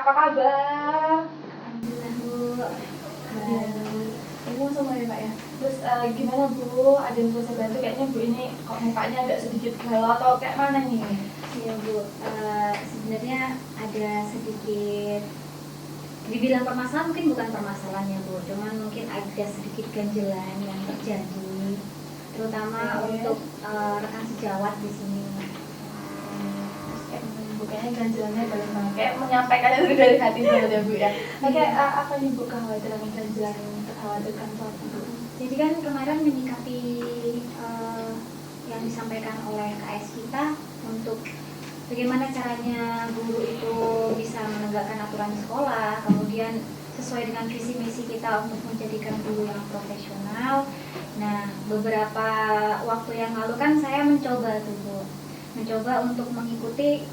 apa kabar? Alhamdulillah Bu. Ibu semua ya Pak ya. Terus gimana Bu? Ada yang bisa bantu? Kayaknya Bu ini kok mukanya agak sedikit galau atau kayak mana nih? Iya Bu, sebenarnya ada sedikit dibilang permasalahan, mungkin bukan permasalahannya Bu, cuman mungkin ada sedikit ganjelan yang terjadi, terutama untuk rekan sejawat di sini. Kayaknya ganjalannya dalam banget, kayak menyampaikannya itu dari hati banget ya Bu ya. Oke, apa nih Bu kekhawatiran ganjalan yang terkhawatirkan tuh apa Bu? Jadi kan kemarin menyikapi yang disampaikan oleh KS kita untuk bagaimana caranya guru itu bisa menegakkan aturan di sekolah, kemudian sesuai dengan visi misi kita untuk menjadikan guru yang profesional. Nah, beberapa waktu yang lalu kan saya mencoba untuk mengikuti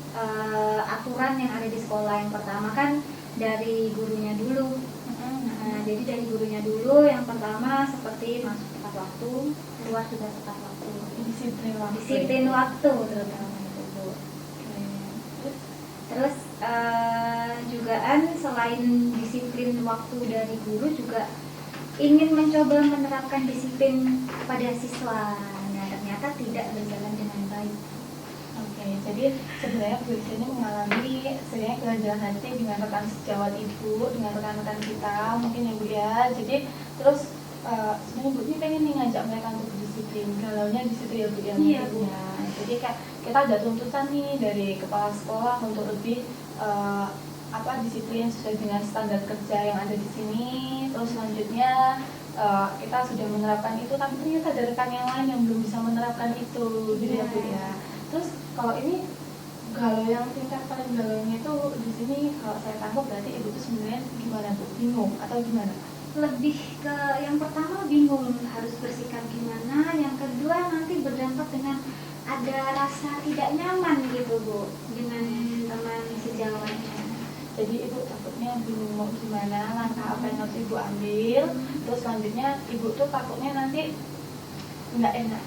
aturan yang ada di sekolah. Yang pertama kan dari gurunya dulu. Nah, jadi dari gurunya dulu, yang pertama seperti masuk tepat waktu, keluar juga tepat waktu, disiplin waktu terutama itu Bu. Terus jugaan selain disiplin waktu dari guru juga ingin mencoba menerapkan disiplin kepada siswa. Nah, ternyata tidak berjalan dengan baik. Oke, jadi sebenarnya Bu di sini mengalami sebenarnya keganjalan hati dengan rekan sejawat Ibu, dengan rekan-rekan kita mungkin ya Bu ya. Jadi terus sebenarnya Bu ini pengen nih ngajak mereka untuk berdisiplin. Galaunya di situ ya Bu ya. Iya Bu. Jadi kayak kita ada tuntutan nih dari kepala sekolah untuk lebih disiplin sesuai dengan standar kerja yang ada di sini. Terus selanjutnya kita sudah menerapkan itu, tapi ternyata ada rekan yang lain yang belum bisa menerapkan itu, gitu ya Bu ya. Terus kalau ini galau yang tingkat paling galaunya itu di sini kalau saya tangkap berarti Ibu itu sebenarnya gimana Bu? Bingung atau gimana? Lebih ke yang pertama bingung harus bersikap gimana, yang kedua nanti berdampak dengan ada rasa tidak nyaman gitu Bu dengan teman sejawatnya. Jadi Ibu takutnya bingung mau gimana, langkah apa yang harus Ibu ambil. Terus selanjutnya Ibu tuh takutnya nanti nggak enak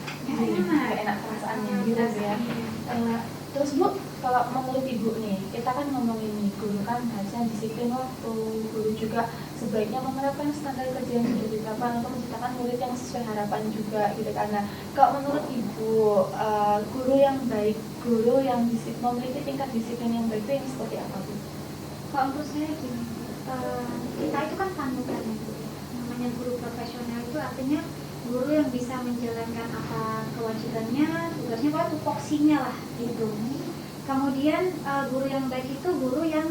perasaannya gitu ya. Terus Bu, kalau menurut Ibu nih, kita kan ngomongin nih, guru kan harusnya disiplin waktu, guru juga sebaiknya menerapkan standar kerja yang sudah ditetapkan untuk menciptakan murid yang sesuai harapan juga gitu. Karena kalau menurut Ibu, guru yang baik, guru yang memiliki tingkat disiplin yang baik itu yang seperti apa Bu? Kalau menurut saya gini, kita itu kan panutan ya Bu. Namanya guru profesional itu artinya guru yang bisa menjalankan apa kewajibannya, tugasnya, pokoknya tupoksinya lah gitu. Kemudian guru yang baik itu guru yang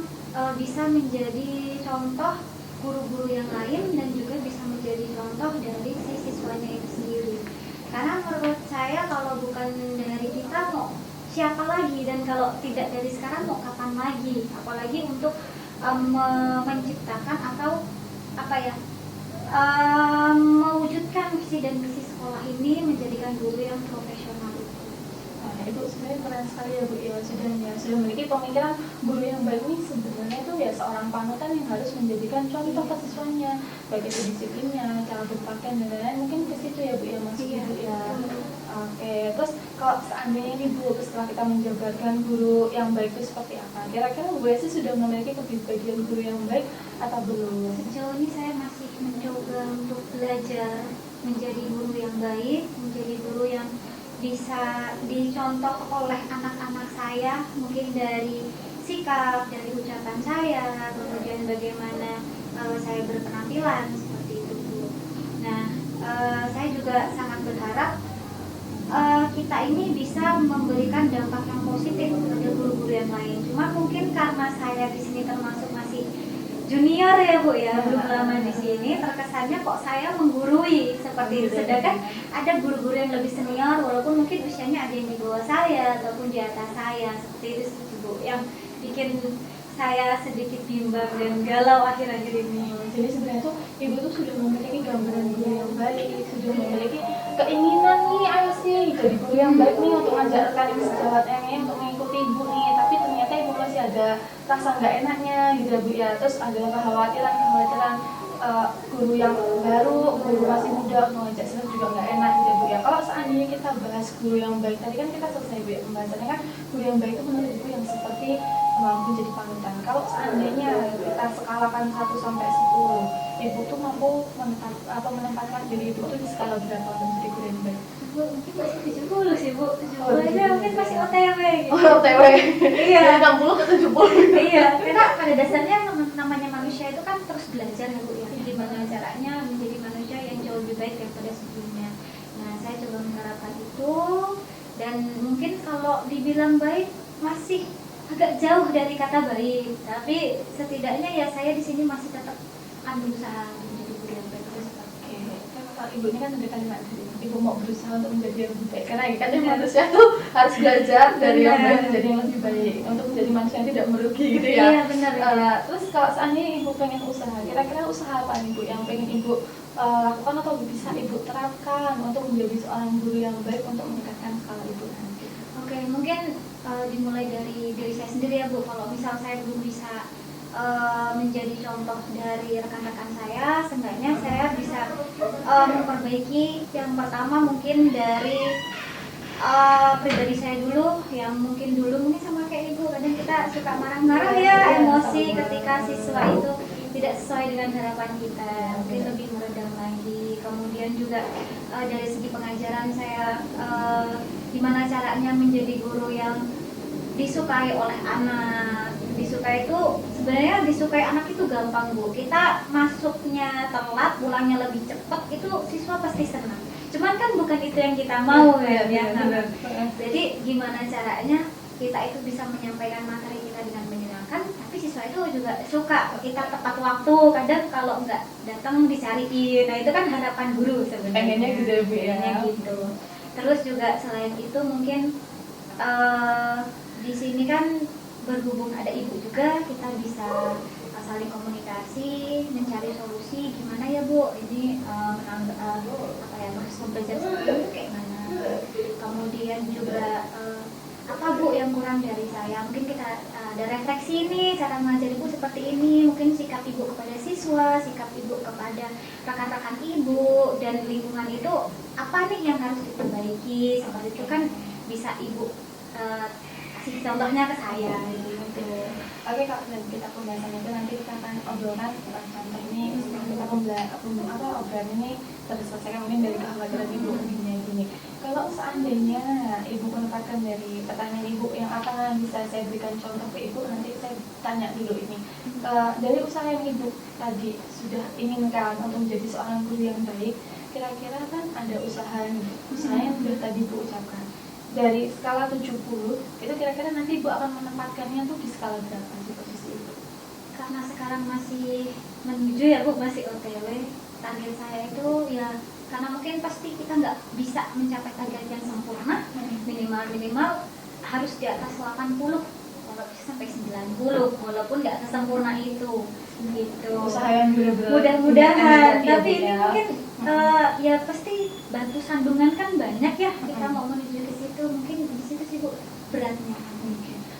bisa menjadi contoh guru-guru yang lain dan juga bisa menjadi contoh dari si siswanya itu sendiri. Karena menurut saya kalau bukan dari kita mau siapa lagi, dan kalau tidak dari sekarang mau kapan lagi, apalagi untuk menciptakan atau mewujudkan visi dan misi sekolah ini menjadikan guru yang profesional itu. Nah, itu sebenarnya keren sekali ya Bu ya, sudah memiliki pemikiran guru yang baik ini sebenarnya itu ya seorang panutan yang harus menjadikan contoh ke siswanya, baik itu disiplinnya, cara berpakaian dan lain-lain. Mungkin ke situ ya Bu ya maksudnya Bu ya. Oke, terus kalau seandainya nih Bu, setelah kita menjabarkan guru yang baik itu seperti apa, kira-kira Bu Esi sudah memiliki kepribadian guru yang baik atau belum? Sejauh ini saya masih mencoba untuk belajar menjadi guru yang baik, menjadi guru yang bisa dicontoh oleh anak-anak saya, mungkin dari sikap, dari ucapan saya, kemudian bagaimana saya berpenampilan seperti itu Bu. Nah, saya juga sangat berharap kita ini bisa memberikan dampak yang positif kepada guru-guru yang lain. Cuma mungkin karena saya di sini termasuk masih junior ya Bu ya, belum lama di sini, terkesannya kok saya menggurui seperti itu. Sedangkan ada guru-guru yang lebih senior, walaupun mungkin usianya ada yang di bawah saya ataupun di atas saya, seperti itu Bu, yang bikin saya sedikit bimbang dan galau akhir-akhir ini. Jadi sebenarnya tuh Ibu tuh sudah memiliki gambaran guru yang baik, sudah memiliki keinginan nih, ayo sih jadi guru yang baik nih untuk ngajak rekan sejawat ini untuk mengikuti Ibu nih, tapi ternyata Ibu masih ada rasa nggak enaknya gitu ya Bu ya. Terus ada kekhawatiran guru yang baru, guru masih muda mau ngajak silat juga nggak enak gitu ya Bu ya. kalau seandainya kita bahas guru yang baik, tadi kan kita selesai Bu, pembahasannya kan guru yang baik itu menurut Ibu yang seperti mampu jadi panutan. Kalau seandainya kita skalakan 1 sampai 10, Ibu tuh mampu menempatkan diri Ibu tuh di skala berapa untuk menjadi guru yang baik? Mungkin masih 70 sih Bu, 70 aja mungkin masih OTW gitu. Oh, OTW. Iya. 60 ke 70. Iya, karena pada dasarnya namanya manusia itu kan terus belajar ya Bu ya, gimana caranya menjadi manusia yang jauh lebih baik daripada sebelumnya. Nah, saya coba menerapkan itu, dan mungkin kalau dibilang baik masih agak jauh dari kata baik, tapi setidaknya ya saya di sini masih tetap akan berusaha menjadi guru yang baik terus. Oke, kalau Ibu ini kan ada kalimat dari Ibu mau berusaha untuk menjadi yang lebih baik, karena kan manusia tuh harus belajar dari yang baik menjadi yang lebih baik untuk menjadi manusia yang tidak merugi gitu ya. Iya benar. Terus kalau seandainya Ibu pengen usaha, kira-kira usaha apa Ibu yang pengen Ibu lakukan atau bisa Ibu terapkan untuk menjadi seorang guru yang baik untuk meningkatkan skala Ibu nanti? Oke, mungkin dimulai dari diri saya sendiri ya Bu. Kalau misal saya belum bisa menjadi contoh dari rekan-rekan saya, seenggaknya saya bisa memperbaiki. Yang pertama mungkin dari pribadi saya dulu, yang mungkin sama kayak Ibu, kadang kita suka marah-marah ya, emosi ketika siswa itu tidak sesuai dengan harapan kita, mungkin lebih meredam lagi. Kemudian juga dari segi pengajaran saya, gimana caranya menjadi guru yang disukai oleh anak. Disukai itu sebenarnya disukai anak itu gampang Bu, kita masuknya telat, pulangnya lebih cepat, itu siswa pasti senang. Cuman kan bukan itu yang kita mau ya. Jadi gimana caranya kita itu bisa menyampaikan materi kita dengan menyenangkan, tapi siswa itu juga suka kita tepat waktu. Kadang kalau nggak datang dicariin, nah itu kan harapan guru sebenarnya. Pengennya gitu ya Bu ya. Gitu. Terus juga selain itu mungkin di sini kan berhubung ada Ibu juga, kita bisa saling komunikasi, mencari solusi gimana ya Bu, ini proses pembelajaran seperti itu kayak mana. Kemudian juga apa Bu yang kurang dari saya, mungkin kita ada refleksi ini, cara mengajar Ibu seperti ini, mungkin sikap Ibu kepada siswa, sikap Ibu kepada rekan-rekan Ibu dan lingkungan itu apa nih yang harus diperbaiki, seperti itu kan bisa Ibu kasih contohnya ke saya gitu. Oke Kak, dan kita pembahasan itu nanti kita akan obrolkan setelah contoh ini, setelah kita obrolan ini terselesaikan mungkin dari kekhawatiran Ibu gini. Kalau seandainya Ibu menempatkan dari pertanyaan Ibu yang akan bisa saya berikan contoh ke Ibu, nanti saya tanya dulu ini. Dari usaha yang Ibu tadi sudah inginkan untuk menjadi seorang guru yang baik, kira-kira kan ada usaha yang sudah tadi Ibu ucapkan. Dari skala 70, itu kira-kira nanti Ibu akan menempatkannya tuh di skala berapa sih posisi Ibu? Karena sekarang masih menuju ya Bu, masih OTW. Target saya itu ya, karena mungkin pasti kita nggak bisa mencapai target yang sempurna, minimal harus di atas 80, kalau bisa sampai 90, walaupun nggak sesempurna itu gitu. Usaha yang benar-benar mudah-mudahan, tapi ini mungkin ya pasti batu sandungan kan banyak ya, kita mau menuju ke situ, mungkin di situ sih Bu beratnya.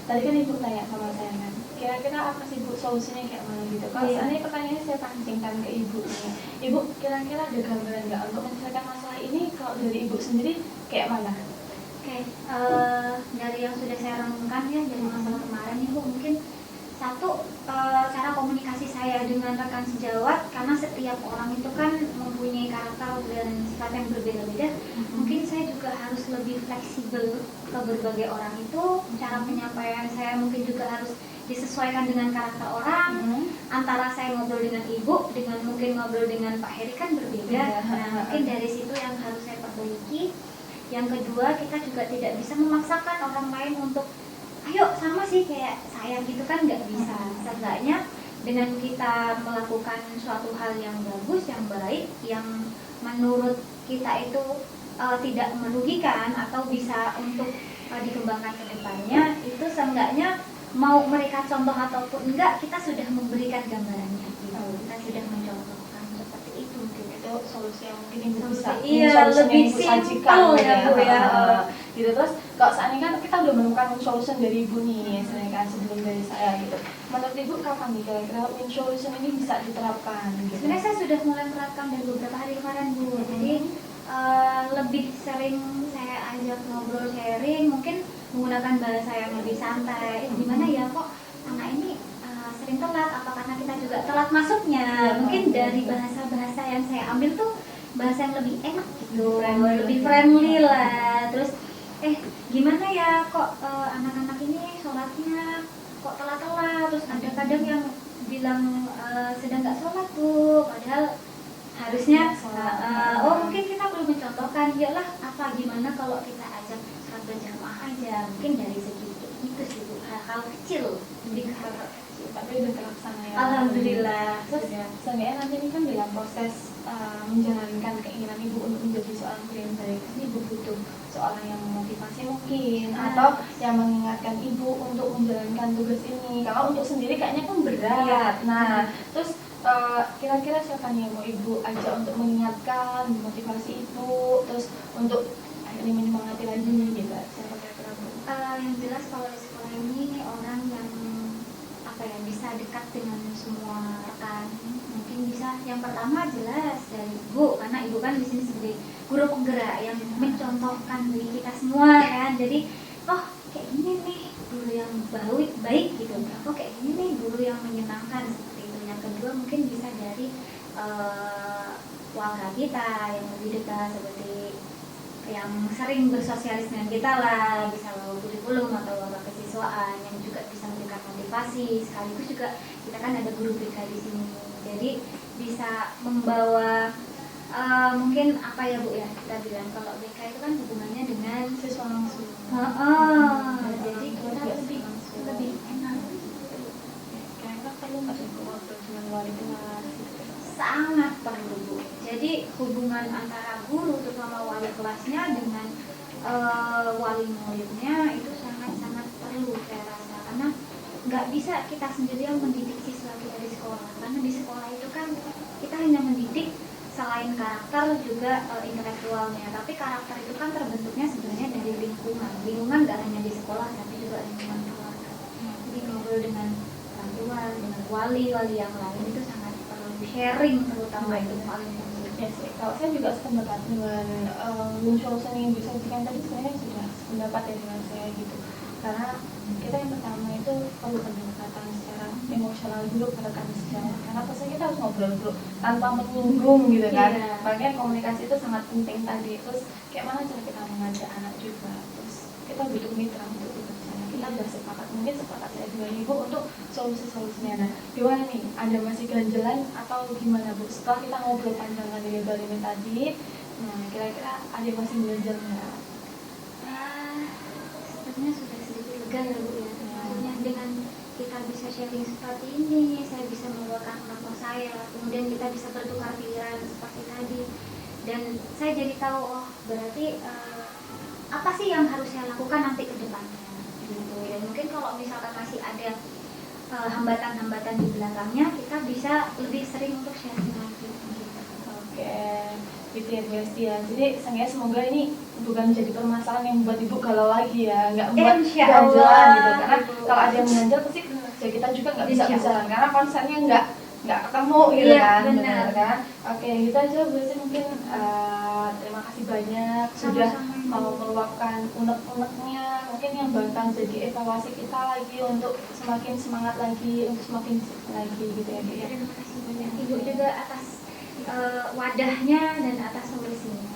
Tadi kan Ibu tanya sama saya kan, kira-kira apa sih Bu solusinya kayak mana gitu? Kalau seandainya pertanyaannya saya pancingkan ke Ibu nih, Ibu kira-kira ada gambaran nggak untuk menyelesaikan masalah ini? Kalau dari Ibu sendiri kayak mana? Oke, dari yang sudah saya renungkan ya dari masalah kemarin Ibu, mungkin satu, cara komunikasi saya dengan rekan sejawat, karena setiap orang itu kan mempunyai karakter dan sifat yang berbeda-beda. Mungkin saya juga harus lebih fleksibel ke berbagai orang itu. Cara penyampaian saya mungkin juga harus disesuaikan dengan karakter orang. Antara saya ngobrol dengan Ibu dengan mungkin ngobrol dengan Pak Heri kan berbeda. Nah, mungkin dari situ yang harus saya perbaiki. Yang kedua, kita juga tidak bisa memaksakan orang lain untuk ayo sama sih kayak saya gitu kan, nggak bisa. Seenggaknya dengan kita melakukan suatu hal yang bagus, yang baik, yang menurut kita itu tidak merugikan atau bisa untuk dikembangkan ke depannya, itu seenggaknya mau mereka contoh ataupun enggak, kita sudah memberikan gambarannya gitu. Kita sudah mencontohkan seperti itu mungkin. Itu solusi yang mungkin Ibu bisa lebih simpel ya Bu ya. Gitu. Terus kalau saat ini kan kita udah menemukan solusi dari Ibu nih, kan sebelum dari saya gitu. Menurut Ibu kapan nih kira-kira solusi ini bisa diterapkan gitu? Sebenarnya saya sudah mulai menerapkan dari beberapa hari kemarin Bu. Jadi lebih sering saya ajak ngobrol sharing, mungkin menggunakan bahasa yang lebih santai. Gimana ya kok anak ini sering telat, apa karena kita juga telat masuknya? Mungkin dari bahasa-bahasa yang saya ambil tuh bahasa yang lebih enak gitu, lebih friendly lah. Terus gimana ya kok anak-anak ini sholatnya kok telat-telat, terus ada kadang yang bilang sedang nggak sholat tuh, padahal harusnya mungkin kita perlu mencontohkan, yalah apa gimana kalau kita ajak sholat berjamaah aja, mungkin dari segi itu sih Bu, hal-hal kecil lebih ke hal kecil tapi udah terlaksana ya. Alhamdulillah. Terus seenggaknya nanti ini kan dalam proses menjalankan keinginan ibu untuk menjadi seorang guru yang baik, ini ibu butuh seorang yang memotivasi mungkin, atau yang mengingatkan ibu untuk menjalankan tugas ini, karena untuk sendiri kayaknya kan berat. Nah terus kira-kira siapa nih yang mau ibu ajak untuk mengingatkan, memotivasi ibu, terus untuk akhirnya menyemangati lagi gitu? Siapa kira-kira Bu? Yang jelas kalau di sekolah ini orang yang bisa dekat dengan semua rekan, mungkin bisa yang pertama jelas dari ibu, karena ibu kan di sini sebagai guru penggerak yang mencontohkan bagi kita semua kan. Jadi kayak gini nih guru yang baik gitu, kayak gini nih guru yang menyenangkan, seperti itu. Yang kedua mungkin bisa dari warga kita yang lebih dekat, seperti yang sering bersosialis dengan kita lah, bisa bawa kurikulum atau bawa kesiswaan yang juga bisa memberikan motivasi. Sekaligus juga kita kan ada guru BK di sini, jadi bisa membawa mungkin apa ya Bu ya, kita bilang kalau BK itu kan hubungannya dengan siswa langsung. Jadi kita lebih enak. Kayaknya perlu nggak sih ngobrol dengan wali kelas? Sangat perlu Bu. Jadi hubungan antara guru terutama wali kelasnya dengan wali muridnya itu sangat-sangat perlu saya rasa, karena nggak bisa kita sendiri yang mendidik siswa kita di sekolah, karena di sekolah itu kan kita hanya mendidik selain karakter juga intelektualnya, tapi karakter itu kan terbentuknya sebenarnya dari lingkungan nggak hanya di sekolah tapi juga lingkungan keluarga. Jadi ngobrol dengan orang tua, dengan wali yang lain itu sangat perlu, sharing terutama itu paling penting. Ya sih, kalau saya juga sependapat dengan muncul seni yang bisa disampaikan tadi, sebenarnya sudah sependapat ya dengan saya gitu. Karena kita yang pertama itu perlu pendekatan secara emosional dulu pada kami sejarah, karena pasti kita harus ngobrol dulu tanpa menyinggung gitu kan. Makanya komunikasi itu sangat penting tadi. Terus kayak mana cara kita mengajak anak juga, terus kita butuh mitra untuk bekerja. Kita sudah sepakat, mungkin sepakat ya dengan ibu untuk solusi-solusinya. Nah gimana nih, ada masih ganjelan atau gimana Bu setelah kita ngobrol panjang kali lebar ini tadi? Nah kira-kira ada masih ganjel nggak? Sebenarnya sudah sedikit lega ya Bu ya, maksudnya dengan kita bisa sharing seperti ini, saya bisa membawakan contoh saya, kemudian kita bisa bertukar pikiran seperti tadi, dan saya jadi tahu berarti apa sih yang harus saya lakukan nanti ke depannya gitu. Dan mungkin kalau misalkan masih ada hambatan-hambatan di belakangnya, kita bisa lebih sering untuk sharing lagi gitu. Oke, gitu ya Bu Esti ya. Jadi semoga ini bukan jadi permasalahan yang membuat ibu galau lagi ya, nggak membuat ganjelan gitu. Karena kalau ada yang mengganjal pasti ya kita juga nggak bisa jalan, karena konsennya nggak ketemu gitu kan. Benar kan? Oke, gitu aja Bu Esti, mungkin terima kasih banyak sudah mau meluapkan unek-uneknya, mungkin yang bakal jadi evaluasi kita lagi untuk semakin semangat lagi, untuk semakin lagi gitu ya Bu ya. Terima kasih banyak Ibu juga atas wadahnya dan atas solusinya.